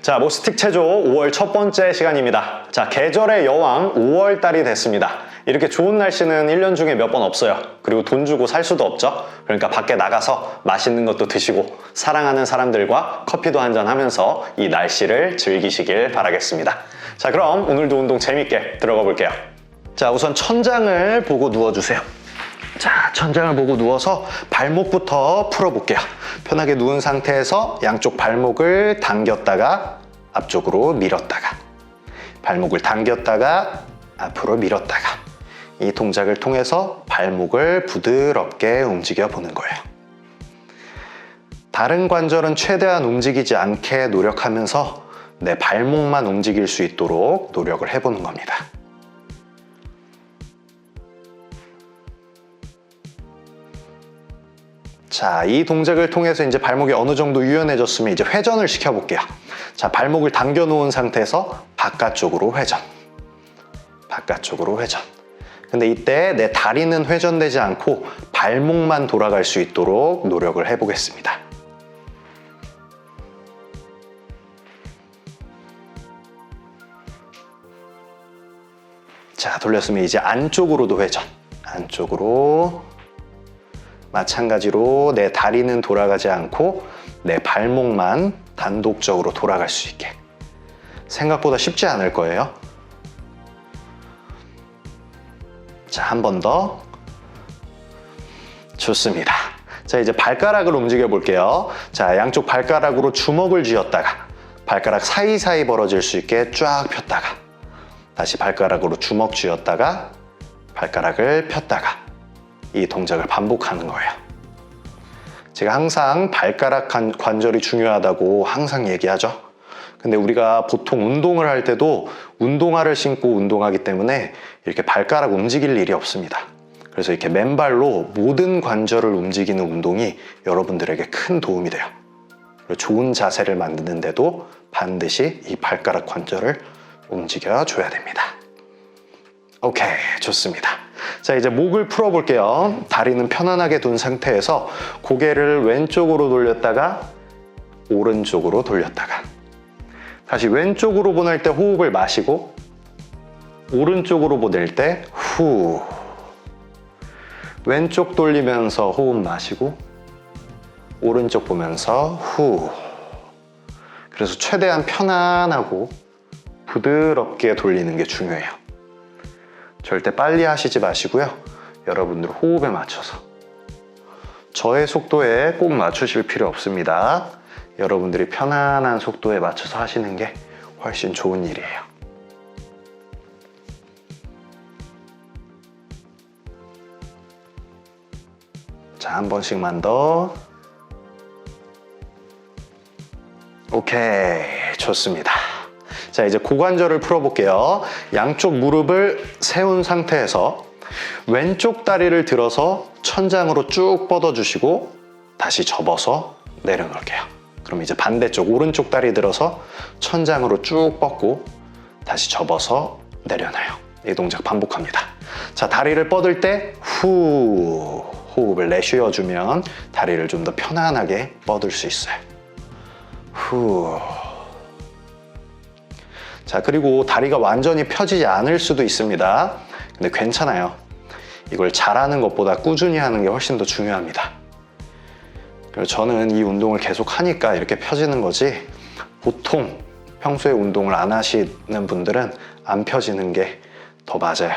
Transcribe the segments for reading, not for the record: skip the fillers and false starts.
자, 모스틱 체조 5월 첫 번째 시간입니다. 자, 계절의 여왕 5월달이 됐습니다. 이렇게 좋은 날씨는 1년 중에 몇 번 없어요. 그리고 돈 주고 살 수도 없죠. 그러니까 밖에 나가서 맛있는 것도 드시고 사랑하는 사람들과 커피도 한잔 하면서 이 날씨를 즐기시길 바라겠습니다. 자, 그럼 오늘도 운동 재밌게 들어가 볼게요. 자, 우선 천장을 보고 누워주세요. 자, 천장을 보고 누워서 발목부터 풀어볼게요. 편하게 누운 상태에서 양쪽 발목을 당겼다가 앞쪽으로 밀었다가, 발목을 당겼다가 앞으로 밀었다가, 이 동작을 통해서 발목을 부드럽게 움직여 보는 거예요. 다른 관절은 최대한 움직이지 않게 노력하면서 내 발목만 움직일 수 있도록 노력을 해보는 겁니다. 자, 이 동작을 통해서 이제 발목이 어느 정도 유연해졌으면 이제 회전을 시켜볼게요. 자, 발목을 당겨 놓은 상태에서 바깥쪽으로 회전, 바깥쪽으로 회전. 근데 이때 내 다리는 회전되지 않고 발목만 돌아갈 수 있도록 노력을 해보겠습니다. 자, 돌렸으면 이제 안쪽으로도 회전, 안쪽으로. 마찬가지로 내 다리는 돌아가지 않고 내 발목만 단독적으로 돌아갈 수 있게. 생각보다 쉽지 않을 거예요. 자, 한 번 더. 좋습니다. 자, 이제 발가락을 움직여 볼게요. 자, 양쪽 발가락으로 주먹을 쥐었다가 발가락 사이사이 벌어질 수 있게 쫙 폈다가, 다시 발가락으로 주먹 쥐었다가 발가락을 폈다가, 이 동작을 반복하는 거예요. 제가 항상 발가락 관절이 중요하다고 항상 얘기하죠. 근데 우리가 보통 운동을 할 때도 운동화를 신고 운동하기 때문에 이렇게 발가락 움직일 일이 없습니다. 그래서 이렇게 맨발로 모든 관절을 움직이는 운동이 여러분들에게 큰 도움이 돼요. 그리고 좋은 자세를 만드는데도 반드시 이 발가락 관절을 움직여 줘야 됩니다. 오케이, 좋습니다. 자, 이제 목을 풀어볼게요. 다리는 편안하게 둔 상태에서 고개를 왼쪽으로 돌렸다가 오른쪽으로 돌렸다가, 다시 왼쪽으로 보낼 때 호흡을 마시고 오른쪽으로 보낼 때 후. 왼쪽 돌리면서 호흡 마시고 오른쪽 보면서 후. 그래서 최대한 편안하고 부드럽게 돌리는 게 중요해요. 절대 빨리 하시지 마시고요. 여러분들 호흡에 맞춰서, 저의 속도에 꼭 맞추실 필요 없습니다. 여러분들이 편안한 속도에 맞춰서 하시는 게 훨씬 좋은 일이에요. 자, 한 번씩만 더. 오케이, 좋습니다. 자, 이제 고관절을 풀어볼게요. 양쪽 무릎을 세운 상태에서 왼쪽 다리를 들어서 천장으로 쭉 뻗어주시고 다시 접어서 내려놓을게요. 그럼 이제 반대쪽 오른쪽 다리 들어서 천장으로 쭉 뻗고 다시 접어서 내려놔요. 이 동작 반복합니다. 자, 다리를 뻗을 때 후, 호흡을 내쉬어주면 다리를 좀 더 편안하게 뻗을 수 있어요. 후. 자, 그리고 다리가 완전히 펴지지 않을 수도 있습니다. 근데 괜찮아요. 이걸 잘하는 것보다 꾸준히 하는 게 훨씬 더 중요합니다. 그래서 저는 이 운동을 계속 하니까 이렇게 펴지는 거지, 보통 평소에 운동을 안 하시는 분들은 안 펴지는 게 더 맞아요.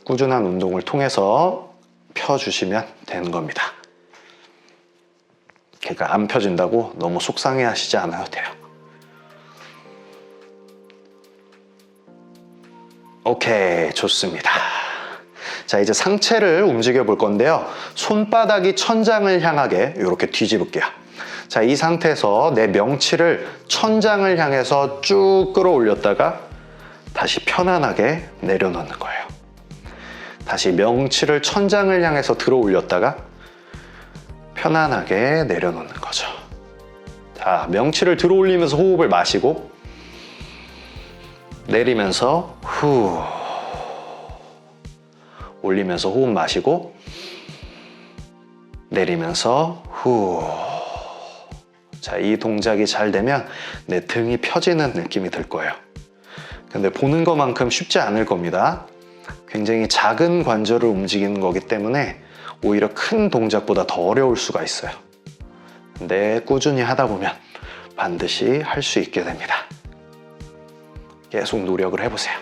꾸준한 운동을 통해서 펴주시면 되는 겁니다. 그러니까 안 펴진다고 너무 속상해 하시지 않아도 돼요. 오케이, 좋습니다. 자, 이제 상체를 움직여 볼 건데요. 손바닥이 천장을 향하게 이렇게 뒤집을게요. 자, 이 상태에서 내 명치를 천장을 향해서 쭉 끌어올렸다가 다시 편안하게 내려놓는 거예요. 다시 명치를 천장을 향해서 들어 올렸다가 편안하게 내려놓는 거죠. 자, 명치를 들어 올리면서 호흡을 마시고 내리면서 후. 올리면서 호흡 마시고 내리면서 후. 자, 이 동작이 잘 되면 내 등이 펴지는 느낌이 들 거예요. 근데 보는 것만큼 쉽지 않을 겁니다. 굉장히 작은 관절을 움직이는 거기 때문에 오히려 큰 동작보다 더 어려울 수가 있어요. 근데 꾸준히 하다 보면 반드시 할 수 있게 됩니다. 계속 노력을 해보세요.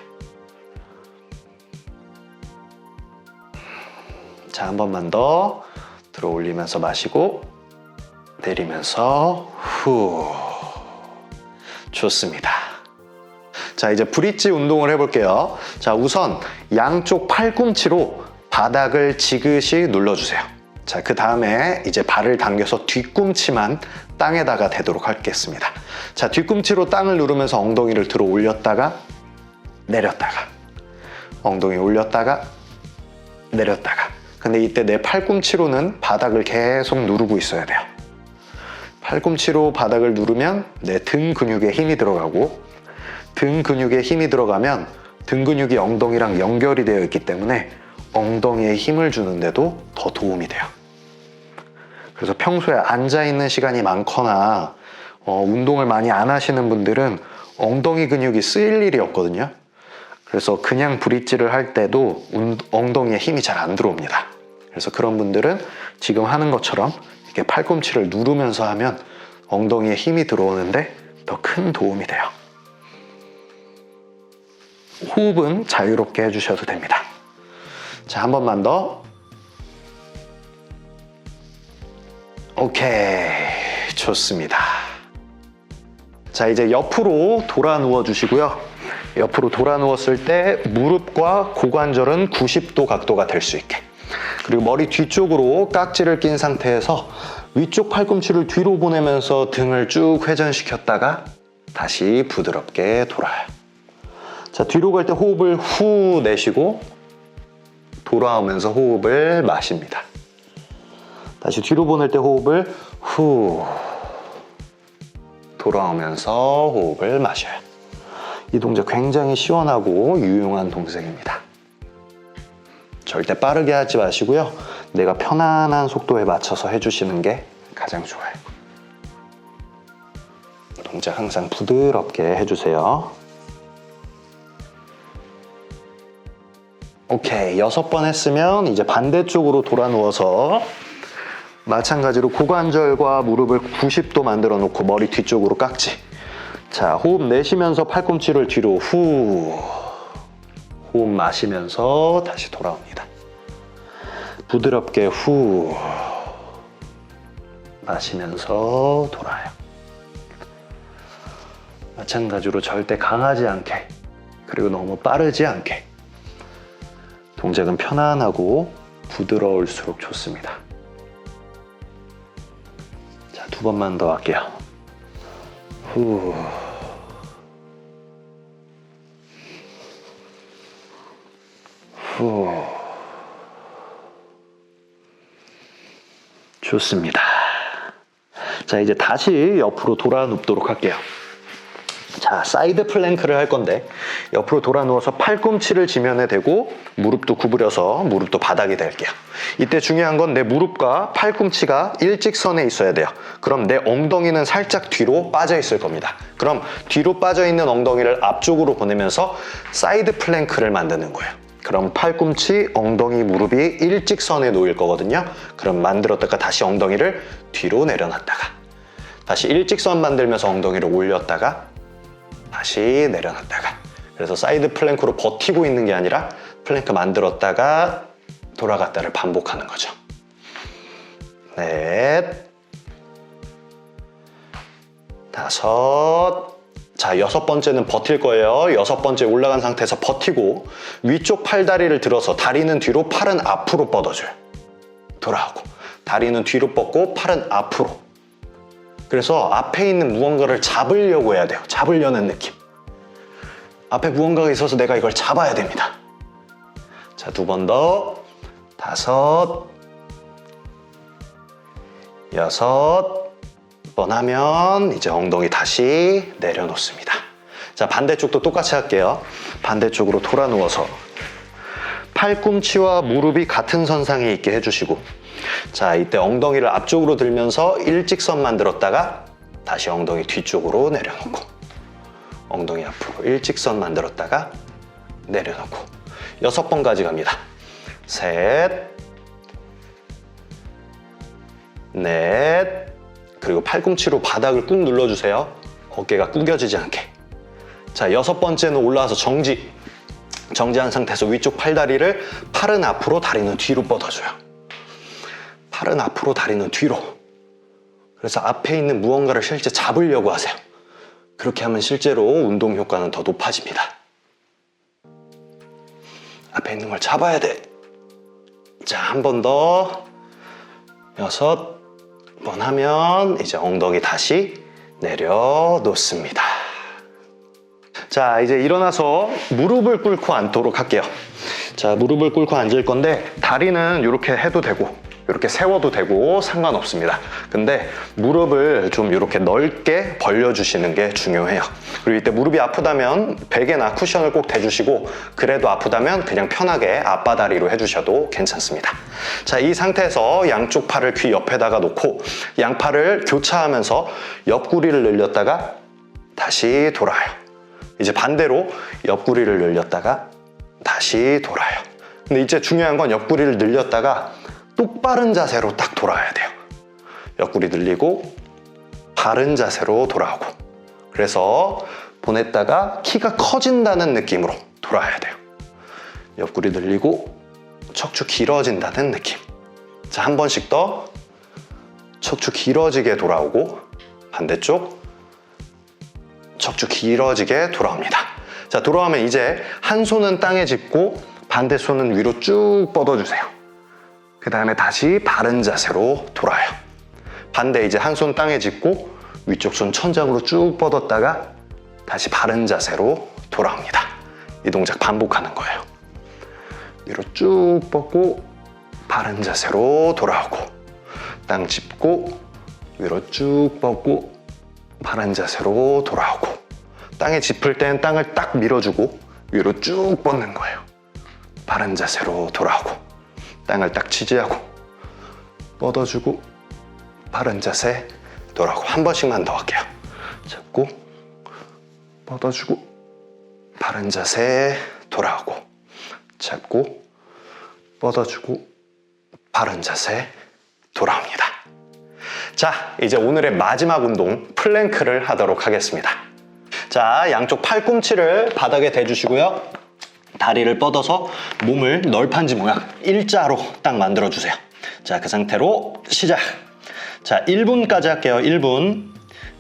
자, 한 번만 더 들어 올리면서 마시고 내리면서 후. 좋습니다. 자, 이제 브릿지 운동을 해볼게요. 자, 우선 양쪽 팔꿈치로 바닥을 지그시 눌러주세요. 자, 그 다음에 이제 발을 당겨서 뒤꿈치만 땅에다가 대도록 하겠습니다. 자, 뒤꿈치로 땅을 누르면서 엉덩이를 들어 올렸다가 내렸다가 엉덩이 올렸다가 내렸다가. 근데 이때 내 팔꿈치로는 바닥을 계속 누르고 있어야 돼요. 팔꿈치로 바닥을 누르면 내 등 근육에 힘이 들어가고, 등 근육에 힘이 들어가면 등 근육이 엉덩이랑 연결이 되어 있기 때문에 엉덩이에 힘을 주는데도 더 도움이 돼요. 그래서 평소에 앉아있는 시간이 많거나 운동을 많이 안 하시는 분들은 엉덩이 근육이 쓰일 일이 없거든요. 그래서 그냥 브릿지를 할 때도 엉덩이에 힘이 잘 안 들어옵니다. 그래서 그런 분들은 지금 하는 것처럼 이렇게 팔꿈치를 누르면서 하면 엉덩이에 힘이 들어오는데 더 큰 도움이 돼요. 호흡은 자유롭게 해주셔도 됩니다. 자, 한 번만 더. 오케이, 좋습니다. 자, 이제 옆으로 돌아 누워 주시고요. 옆으로 돌아 누웠을 때 무릎과 고관절은 90도 각도가 될 수 있게, 그리고 머리 뒤쪽으로 깍지를 낀 상태에서 위쪽 팔꿈치를 뒤로 보내면서 등을 쭉 회전시켰다가 다시 부드럽게 돌아요. 자, 뒤로 갈 때 호흡을 후 내쉬고 돌아오면서 호흡을 마십니다. 다시 뒤로 보낼 때 호흡을 후, 돌아오면서 호흡을 마셔요. 이 동작 굉장히 시원하고 유용한 동작입니다. 절대 빠르게 하지 마시고요. 내가 편안한 속도에 맞춰서 해주시는 게 가장 좋아요. 동작 항상 부드럽게 해주세요. 오케이, 6번 했으면 이제 반대쪽으로 돌아 누워서 마찬가지로 고관절과 무릎을 90도 만들어 놓고 머리 뒤쪽으로 깍지. 자, 호흡 내쉬면서 팔꿈치를 뒤로 후, 호흡 마시면서 다시 돌아옵니다. 부드럽게 후, 마시면서 돌아요. 마찬가지로 절대 강하지 않게, 그리고 너무 빠르지 않게. 동작은 편안하고 부드러울수록 좋습니다. 자, 2번만 더 할게요. 후. 후. 좋습니다. 자, 이제 다시 옆으로 돌아 눕도록 할게요. 자, 사이드 플랭크를 할 건데 옆으로 돌아 누워서 팔꿈치를 지면에 대고 무릎도 구부려서 무릎도 바닥이 될게요. 이때 중요한 건 내 무릎과 팔꿈치가 일직선에 있어야 돼요. 그럼 내 엉덩이는 살짝 뒤로 빠져 있을 겁니다. 그럼 뒤로 빠져 있는 엉덩이를 앞쪽으로 보내면서 사이드 플랭크를 만드는 거예요. 그럼 팔꿈치, 엉덩이, 무릎이 일직선에 놓일 거거든요. 그럼 만들었다가 다시 엉덩이를 뒤로 내려놨다가 다시 일직선 만들면서 엉덩이를 올렸다가 다시 내려놨다가. 그래서 사이드 플랭크로 버티고 있는 게 아니라 플랭크 만들었다가 돌아갔다를 반복하는 거죠. 넷, 다섯. 자, 6번째는 버틸 거예요. 6번째 올라간 상태에서 버티고 위쪽 팔다리를 들어서 다리는 뒤로, 팔은 앞으로 뻗어줘요. 돌아오고 다리는 뒤로 뻗고 팔은 앞으로. 그래서 앞에 있는 무언가를 잡으려고 해야 돼요. 잡으려는 느낌. 앞에 무언가가 있어서 내가 이걸 잡아야 됩니다. 자, 2번 더. 5, 6번 하면 이제 엉덩이 다시 내려놓습니다. 자, 반대쪽도 똑같이 할게요. 반대쪽으로 돌아 누워서 팔꿈치와 무릎이 같은 선상에 있게 해주시고, 자, 이때 엉덩이를 앞쪽으로 들면서 일직선 만들었다가 다시 엉덩이 뒤쪽으로 내려놓고 엉덩이 앞으로 일직선 만들었다가 내려놓고 6번까지 갑니다. 셋, 넷, 그리고 팔꿈치로 바닥을 꾹 눌러주세요. 어깨가 구겨지지 않게. 자, 6번째는 올라와서 정지한 상태에서 위쪽 팔다리를 팔은 앞으로 다리는 뒤로 뻗어줘요. 팔은 앞으로 다리는 뒤로. 그래서 앞에 있는 무언가를 실제 잡으려고 하세요. 그렇게 하면 실제로 운동 효과는 더 높아집니다. 앞에 있는 걸 잡아야 돼. 자, 한 번 더. 6번 하면 이제 엉덩이 다시 내려놓습니다. 자, 이제 일어나서 무릎을 꿇고 앉도록 할게요. 자, 무릎을 꿇고 앉을 건데 다리는 이렇게 해도 되고 이렇게 세워도 되고 상관없습니다. 근데 무릎을 좀 이렇게 넓게 벌려주시는 게 중요해요. 그리고 이때 무릎이 아프다면 베개나 쿠션을 꼭 대주시고 그래도 아프다면 그냥 편하게 앞바다리로 해주셔도 괜찮습니다. 자, 이 상태에서 양쪽 팔을 귀 옆에다가 놓고 양팔을 교차하면서 옆구리를 늘렸다가 다시 돌아요. 이제 반대로 옆구리를 늘렸다가 다시 돌아요. 근데 이제 중요한 건 옆구리를 늘렸다가 똑바른 자세로 딱 돌아와야 돼요. 옆구리 늘리고 바른 자세로 돌아오고. 그래서 보냈다가 키가 커진다는 느낌으로 돌아와야 돼요. 옆구리 늘리고 척추 길어진다는 느낌. 자, 한 번씩 더 척추 길어지게 돌아오고 반대쪽 척추 길어지게 돌아옵니다. 자, 돌아오면 이제 한 손은 땅에 짚고 반대 손은 위로 쭉 뻗어주세요. 그 다음에 다시 바른 자세로 돌아요. 반대 이제 한 손 땅에 짚고 위쪽 손 천장으로 쭉 뻗었다가 다시 바른 자세로 돌아옵니다. 이 동작 반복하는 거예요. 위로 쭉 뻗고 바른 자세로 돌아오고 땅 짚고 위로 쭉 뻗고 바른 자세로 돌아오고 땅에 짚을 땐 땅을 딱 밀어주고 위로 쭉 뻗는 거예요. 바른 자세로 돌아오고 땅을 딱 지지하고 뻗어주고 바른 자세 돌아오고 한 번씩만 더 할게요. 잡고 뻗어주고 바른 자세 돌아오고 잡고 뻗어주고 바른 자세 돌아옵니다. 자, 이제 오늘의 마지막 운동 플랭크를 하도록 하겠습니다. 자, 양쪽 팔꿈치를 바닥에 대주시고요. 다리를 뻗어서 몸을 널판지 모양 일자로 딱 만들어주세요. 자, 그 상태로 시작. 자, 1분까지 할게요. 1분.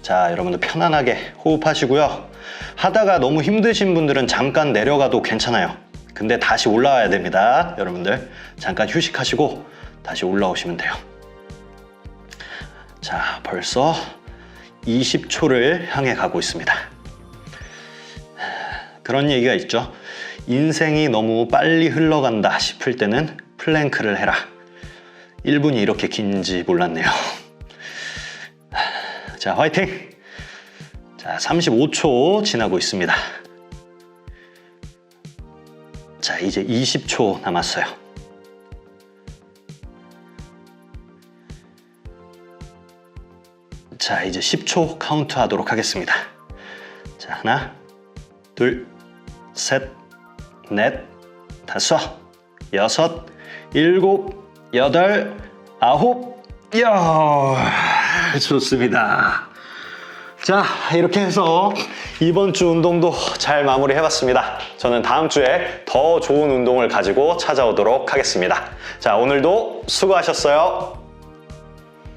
자, 여러분들 편안하게 호흡하시고요. 하다가 너무 힘드신 분들은 잠깐 내려가도 괜찮아요. 근데 다시 올라와야 됩니다. 여러분들 잠깐 휴식하시고 다시 올라오시면 돼요. 자, 벌써 20초를 향해 가고 있습니다. 그런 얘기가 있죠. 인생이 너무 빨리 흘러간다 싶을 때는 플랭크를 해라. 1분이 이렇게 긴지 몰랐네요. 자, 화이팅! 자, 35초 지나고 있습니다. 자, 이제 20초 남았어요. 자, 이제 10초 카운트 하도록 하겠습니다. 자, 하나, 둘, 셋, 넷, 다섯, 여섯, 일곱, 여덟, 아홉, 좋습니다. 자, 이렇게 해서 이번 주 운동도 잘 마무리해봤습니다. 저는 다음 주에 더 좋은 운동을 가지고 찾아오도록 하겠습니다. 자, 오늘도 수고하셨어요.